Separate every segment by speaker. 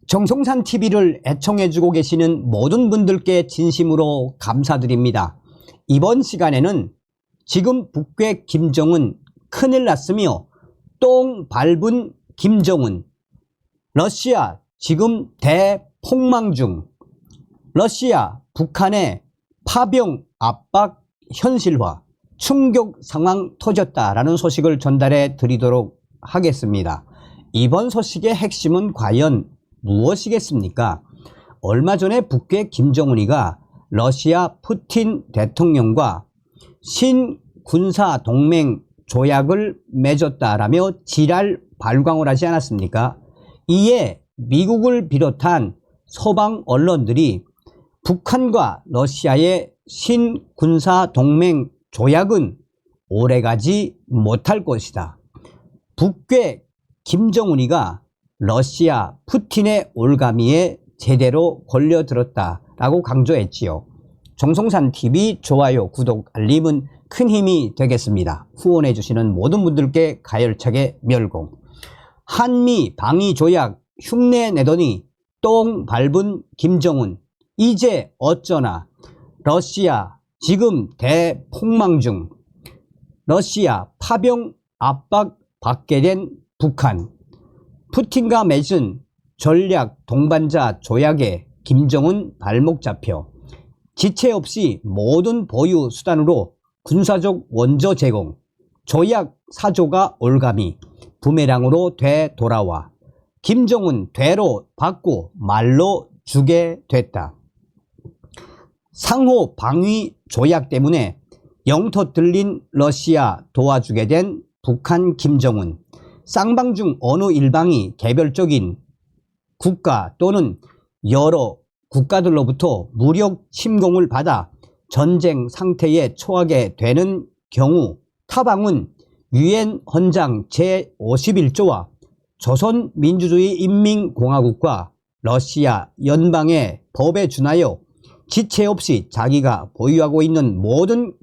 Speaker 1: 정성산 TV를 애청해주고 계시는 모든 분들께 진심으로 감사드립니다. 이번 시간에는 지금 북괴 김정은 큰일 났으며 똥 밟은 김정은, 러시아 지금 대폭망 중, 러시아 북한의 파병 압박 현실화, 충격 상황 터졌다라는 소식을 전달해 드리도록 하겠습니다. 이번 소식의 핵심은 과연 무엇이겠습니까? 얼마 전에 북괴 김정은이가 러시아 푸틴 대통령과 신군사 동맹 조약을 맺었다라며 지랄 발광을 하지 않았습니까? 이에 미국을 비롯한 서방 언론들이 북한과 러시아의 신군사 동맹 조약은 오래가지 못할 것이다. 북괴 김정은이가 러시아 푸틴의 올가미에 제대로 걸려들었다라고 강조했지요. 정성산TV 좋아요, 구독, 알림은 큰 힘이 되겠습니다. 후원해 주시는 모든 분들께 가열차게 멸공. 한미 방위 조약 흉내 내더니 똥 밟은 김정은, 이제 어쩌나. 러시아 지금 대폭망 중, 러시아 파병 압박 받게 된 북한, 푸틴과 맺은 전략 동반자 조약에 김정은 발목 잡혀 지체 없이 모든 보유 수단으로 군사적 원조 제공, 조약 사조가 올가미 부메랑으로 되돌아와 김정은 되로 받고 말로 주게 됐다. 상호 방위 조약 때문에 영토 들린 러시아 도와주게 된 북한 김정은, 쌍방 중 어느 일방이 개별적인 국가 또는 여러 국가들로부터 무력 침공을 받아 전쟁 상태에 처하게 되는 경우 타방은 유엔 헌장 제51조와 조선민주주의인민공화국과 러시아 연방의 법에 준하여 지체 없이 자기가 보유하고 있는 모든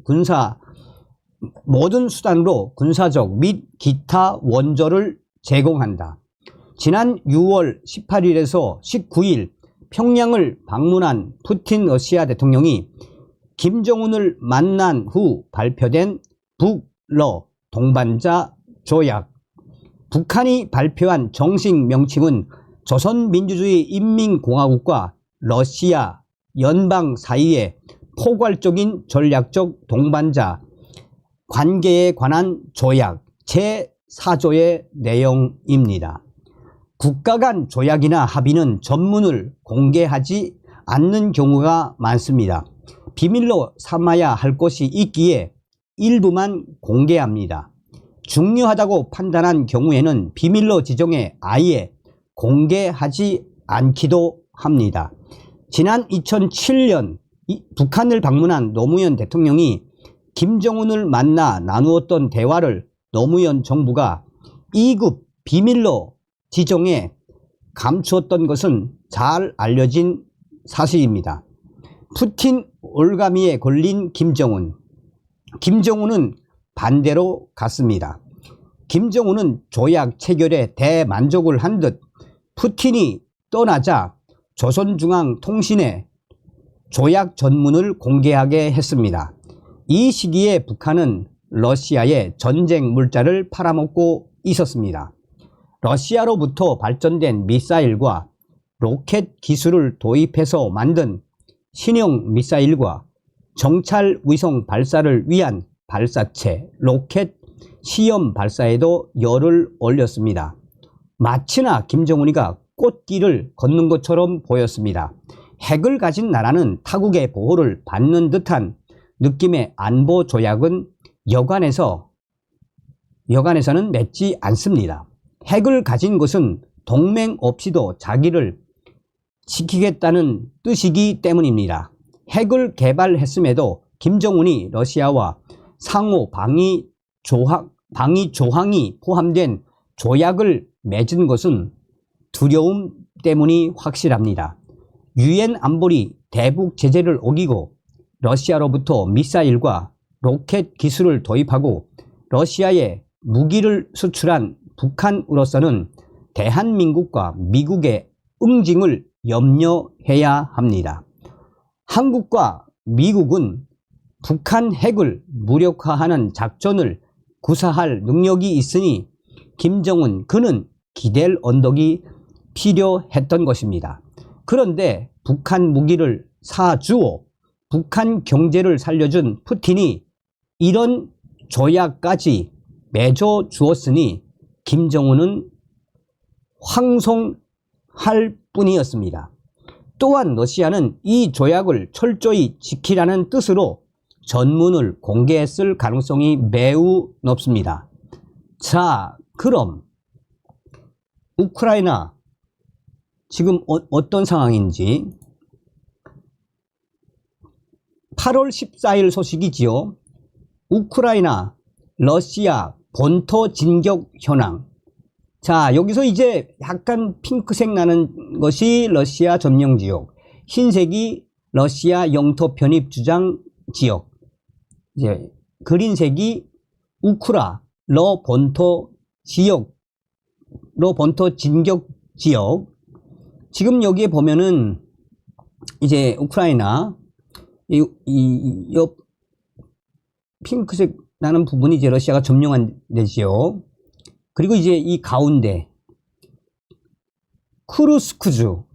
Speaker 1: 수단으로 군사적 및 기타 원조를 제공한다. 지난 6월 18일에서 19일 평양을 방문한 푸틴 러시아 대통령이 김정은을 만난 후 발표된 북러 동반자 조약, 북한이 발표한 정식 명칭은 조선민주주의인민공화국과 러시아 연방 사이의 포괄적인 전략적 동반자 관계에 관한 조약 제4조의 내용입니다. 국가 간 조약이나 합의는 전문을 공개하지 않는 경우가 많습니다. 비밀로 삼아야 할 것이 있기에 일부만 공개합니다. 중요하다고 판단한 경우에는 비밀로 지정해 아예 공개하지 않기도 합니다. 지난 2007년 북한을 방문한 노무현 대통령이 김정은을 만나 나누었던 대화를 노무현 정부가 2급 비밀로 지정해 감추었던 것은 잘 알려진 사실입니다. 푸틴 올가미에 걸린 김정은은 반대로 갔습니다. 김정은은 조약 체결에 대만족을 한 듯 푸틴이 떠나자 조선중앙통신에 조약 전문을 공개하게 했습니다. 이 시기에 북한은 러시아에 전쟁 물자를 팔아먹고 있었습니다. 러시아로부터 발전된 미사일과 로켓 기술을 도입해서 만든 신형 미사일과 정찰 위성 발사를 위한 발사체, 로켓 시험 발사에도 열을 올렸습니다. 마치나 김정은이가 꽃길을 걷는 것처럼 보였습니다. 핵을 가진 나라는 타국의 보호를 받는 듯한 느낌의 안보 조약은 여간에서는 맺지 않습니다. 핵을 가진 것은 동맹 없이도 자기를 지키겠다는 뜻이기 때문입니다. 핵을 개발했음에도 김정은이 러시아와 상호 방위 조항이 포함된 조약을 맺은 것은 두려움 때문이 확실합니다. 유엔 안보리 대북 제재를 어기고 러시아로부터 미사일과 로켓 기술을 도입하고 러시아에 무기를 수출한 북한으로서는 대한민국과 미국의 응징을 염려해야 합니다. 한국과 미국은 북한 핵을 무력화하는 작전을 구사할 능력이 있으니 김정은 그는 기댈 언덕이 필요했던 것입니다. 그런데 북한 무기를 사주어 북한 경제를 살려준 푸틴이 이런 조약까지 맺어 주었으니 김정은은 황송할 뿐이었습니다. 또한 러시아는 이 조약을 철저히 지키라는 뜻으로 전문을 공개했을 가능성이 매우 높습니다. 자, 그럼 우크라이나 지금 어떤 상황인지 8월 14일 소식이지요. 우크라이나 러시아 본토 진격 현황. 자, 여기서 이제 약간 핑크색 나는 것이 러시아 점령 지역, 흰색이 러시아 영토 편입 주장 지역, 이제 그린색이 우크라 본토 지역, 본토 진격 지역. 지금 여기에 보면은 이제 우크라이나 옆 핑크색 나는 부분이 이제 러시아가 점령한 데지요. 그리고 이제 이 가운데 쿠르스크주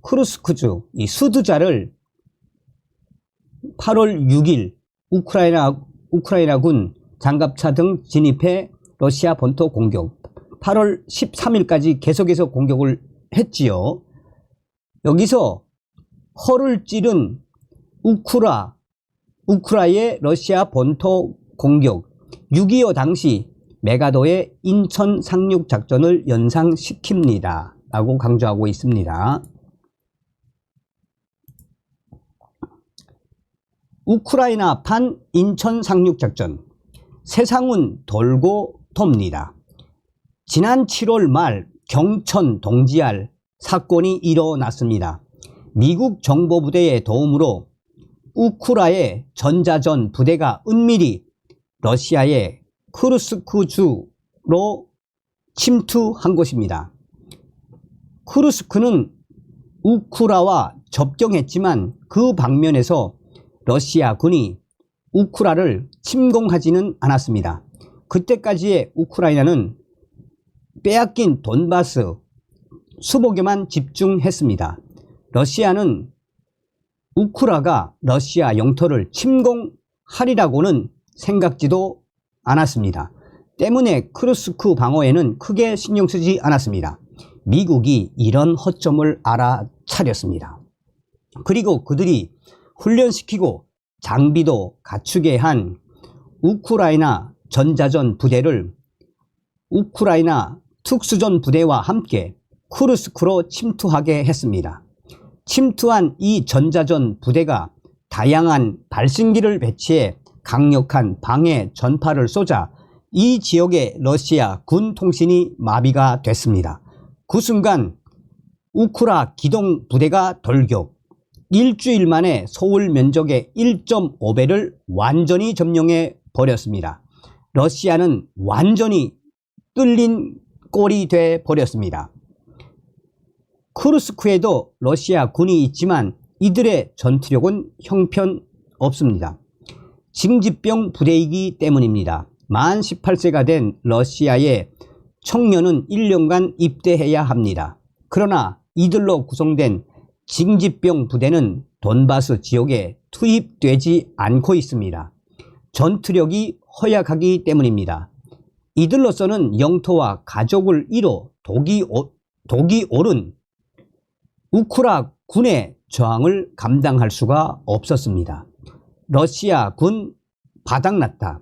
Speaker 1: 이 수드자를 8월 6일 우크라이나군 장갑차 등 진입해 러시아 본토 공격. 8월 13일까지 계속해서 공격을 했지요. 여기서 허를 찌른 우크라의 러시아 본토 공격. 6.25 당시 메가도의 인천 상륙 작전을 연상시킵니다. 라고 강조하고 있습니다. 우크라이나판 인천 상륙 작전. 세상은 돌고 돕니다. 지난 7월 말 경천 동지알 사건이 일어났습니다. 미국 정보부대의 도움으로 우크라의 전자전 부대가 은밀히 러시아의 쿠르스크주로 침투한 곳입니다. 쿠르스크는 우크라와 접경했지만 그 방면에서 러시아 군이 우크라를 침공하지는 않았습니다. 그때까지의 우크라이나는 빼앗긴 돈바스 수복에만 집중했습니다. 러시아는 우크라가 러시아 영토를 침공하리라고는 생각지도 않았습니다. 때문에 쿠르스크 방어에는 크게 신경 쓰지 않았습니다. 미국이 이런 허점을 알아차렸습니다. 그리고 그들이 훈련시키고 장비도 갖추게 한 우크라이나 전자전 부대를 우크라이나 특수전 부대와 함께 쿠르스크로 침투하게 했습니다. 침투한 이 전자전 부대가 다양한 발신기를 배치해 강력한 방해 전파를 쏘자 이 지역의 러시아 군 통신이 마비가 됐습니다. 그 순간 우크라 기동 부대가 돌격, 일주일 만에 서울 면적의 1.5배를 완전히 점령해 버렸습니다. 러시아는 완전히 뚫린 꼴이 돼 버렸습니다. 쿠르스크에도 러시아 군이 있지만 이들의 전투력은 형편없습니다. 징집병 부대이기 때문입니다. 만 18세가 된 러시아의 청년은 1년간 입대해야 합니다. 그러나 이들로 구성된 징집병 부대는 돈바스 지역에 투입되지 않고 있습니다. 전투력이 허약하기 때문입니다. 이들로서는 영토와 가족을 잃어 독이 오른 우크라 군의 저항을 감당할 수가 없었습니다. 러시아 군 바닥났다.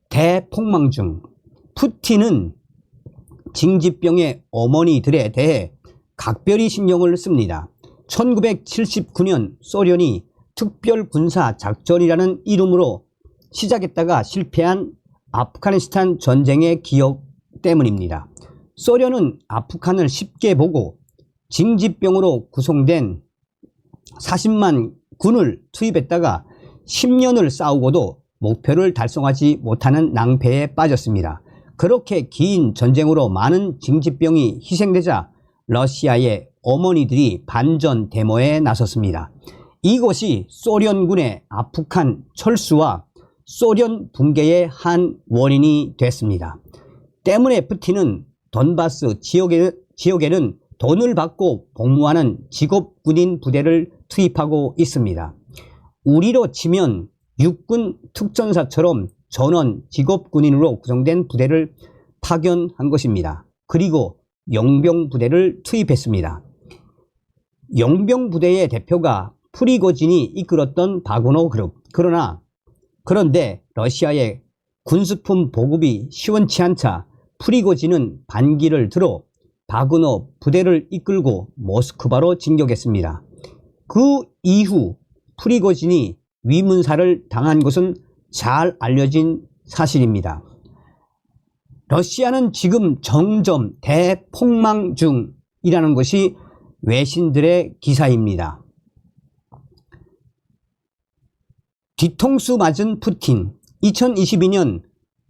Speaker 1: 대폭망 중 푸틴은 징집병의 어머니들에 대해 각별히 신경을 씁니다. 1979년 소련이 특별군사작전이라는 이름으로 시작했다가 실패한 아프가니스탄 전쟁의 기억 때문입니다. 소련은 아프간을 쉽게 보고 징집병으로 구성된 40만 군을 투입했다가 10년을 싸우고도 목표를 달성하지 못하는 낭패에 빠졌습니다. 그렇게 긴 전쟁으로 많은 징집병이 희생되자 러시아의 어머니들이 반전 데모에 나섰습니다. 이것이 소련군의 아프간 철수와 소련 붕괴의 한 원인이 됐습니다. 때문에 푸틴은 돈바스 지역에는 돈을 받고 복무하는 직업군인 부대를 투입하고 있습니다. 우리로 치면 육군 특전사처럼 전원 직업군인으로 구성된 부대를 파견한 것입니다. 그리고 용병부대를 투입했습니다. 용병부대의 대표가 프리고진이 이끌었던 바그너 그룹. 그런데 러시아의 군수품 보급이 시원치 않자 프리고진은 반기를 들어 바그너 부대를 이끌고 모스크바로 진격했습니다. 그 이후 프리고진이 위문사를 당한 것은 잘 알려진 사실입니다. 러시아는 지금 점점 대폭망 중이라는 것이 외신들의 기사입니다. 뒤통수 맞은 푸틴. 2022년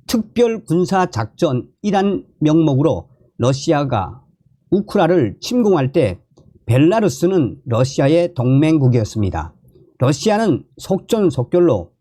Speaker 1: 특별군사작전이란 명목으로 러시아가 우크라를 침공할 때 벨라루스는 러시아의 동맹국이었습니다. 러시아는 속전속결로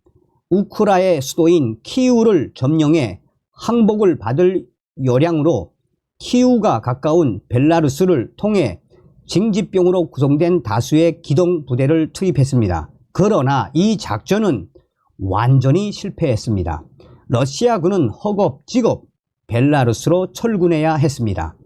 Speaker 1: 우크라의 수도인 키우를 점령해 항복을 받을 요량으로 키우가 가까운 벨라루스를 통해 징집병으로 구성된 다수의 기동부대를 투입했습니다. 그러나 이 작전은 완전히 실패했습니다. 러시아군은 허겁지겁 벨라루스로 철군해야 했습니다.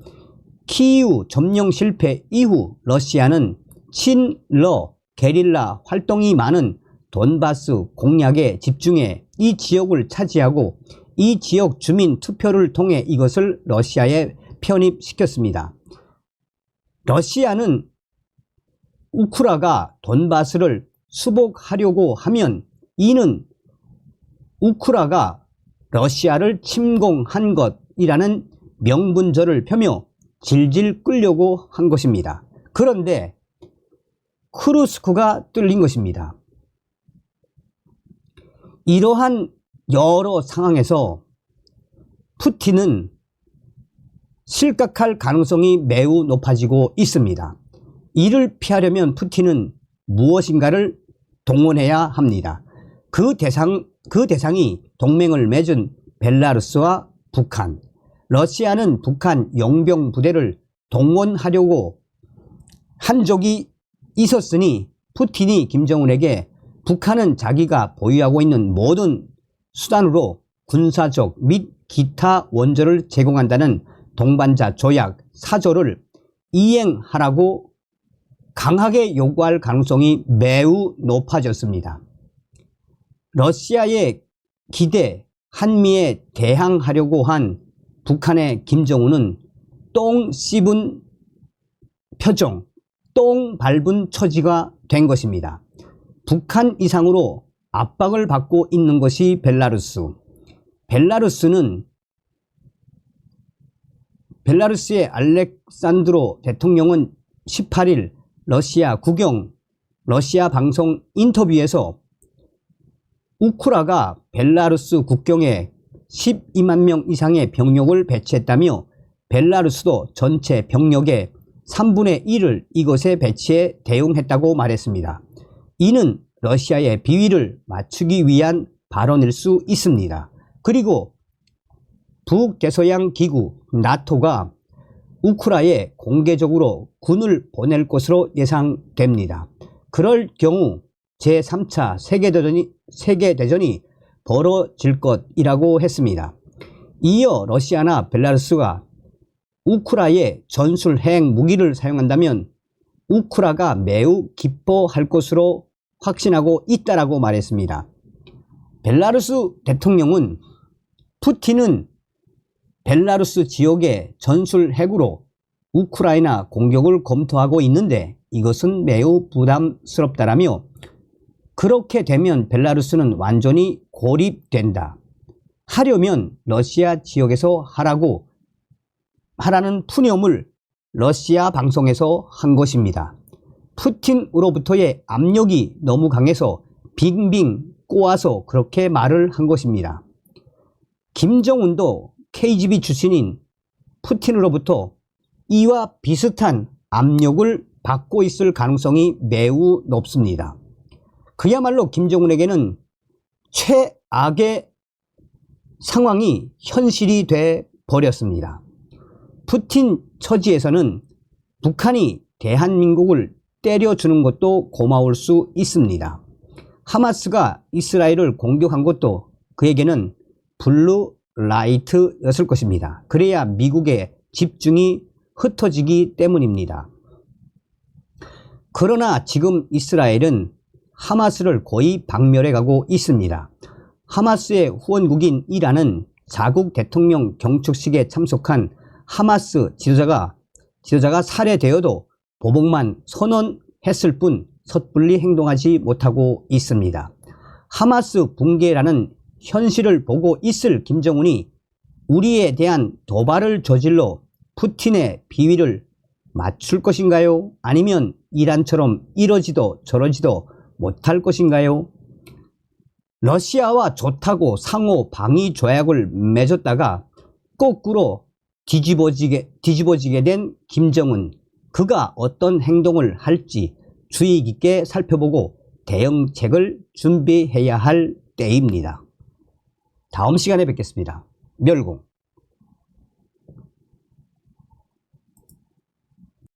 Speaker 1: 키이우 점령 실패 이후 러시아는 친러 게릴라 활동이 많은 돈바스 공략에 집중해 이 지역을 차지하고 이 지역 주민 투표를 통해 이것을 러시아에 편입시켰습니다. 러시아는 우크라가 돈바스를 수복하려고 하면 이는 우크라가 러시아를 침공한 것이라는 명분절을 펴며 질질 끌려고 한 것입니다. 그런데 크루스크가 뚫린 것입니다. 이러한 여러 상황에서 푸틴은 실각할 가능성이 매우 높아지고 있습니다. 이를 피하려면 푸틴은 무엇인가를 동원해야 합니다. 그 대상이 동맹을 맺은 벨라루스와 북한. 러시아는 북한 용병 부대를 동원하려고 한 적이 있었으니 푸틴이 김정은에게 북한은 자기가 보유하고 있는 모든 수단으로 군사적 및 기타 원조를 제공한다는 동반자 조약 4조를 이행하라고 강하게 요구할 가능성이 매우 높아졌습니다. 러시아의 기대 한미에 대항하려고 한 북한의 김정은은 똥 씹은 표정, 똥 밟은 처지가 된 것입니다. 북한 이상으로 압박을 받고 있는 것이 벨라루스. 벨라루스의 알렉산드로 대통령은 18일 러시아 국영 러시아 방송 인터뷰에서 우크라가 벨라루스 국경에 12만 명 이상의 병력을 배치했다며 벨라루스도 전체 병력의 3분의 1을 이곳에 배치해 대응했다고 말했습니다. 이는 러시아의 비위를 맞추기 위한 발언일 수 있습니다. 그리고 북대서양 기구 나토가 우크라에 공개적으로 군을 보낼 것으로 예상됩니다. 그럴 경우 제3차 세계대전이 벌어질 것이라고 했습니다. 이어 러시아나 벨라루스가 우크라에 전술핵 무기를 사용한다면 우크라가 매우 기뻐할 것으로 확신하고 있다라고 말했습니다. 벨라루스 대통령은 푸틴은 벨라루스 지역의 전술핵으로 우크라이나 공격을 검토하고 있는데 이것은 매우 부담스럽다라며 그렇게 되면 벨라루스는 완전히 고립된다. 하려면 러시아 지역에서 하라는 푸념을 러시아 방송에서 한 것입니다. 푸틴으로부터의 압력이 너무 강해서 빙빙 꼬아서 그렇게 말을 한 것입니다. 김정은도 KGB 출신인 푸틴으로부터 이와 비슷한 압력을 받고 있을 가능성이 매우 높습니다. 그야말로 김정은에게는 최악의 상황이 현실이 돼 버렸습니다. 푸틴 처지에서는 북한이 대한민국을 때려주는 것도 고마울 수 있습니다. 하마스가 이스라엘을 공격한 것도 그에게는 블루 라이트였을 것입니다. 그래야 미국의 집중이 흩어지기 때문입니다. 그러나 지금 이스라엘은 하마스를 거의 박멸해 가고 있습니다. 하마스의 후원국인 이란은 자국 대통령 경축식에 참석한 하마스 지도자가 살해되어도 보복만 선언했을 뿐 섣불리 행동하지 못하고 있습니다. 하마스 붕괴라는 현실을 보고 있을 김정은이 우리에 대한 도발을 저질러 푸틴의 비위를 맞출 것인가요? 아니면 이란처럼 이러지도 저러지도 못할 것인가요? 러시아와 좋다고 상호 방위 조약을 맺었다가 거꾸로 뒤집어지게 된 김정은, 그가 어떤 행동을 할지 주의 깊게 살펴보고 대응책을 준비해야 할 때입니다. 다음 시간에 뵙겠습니다. 멸공.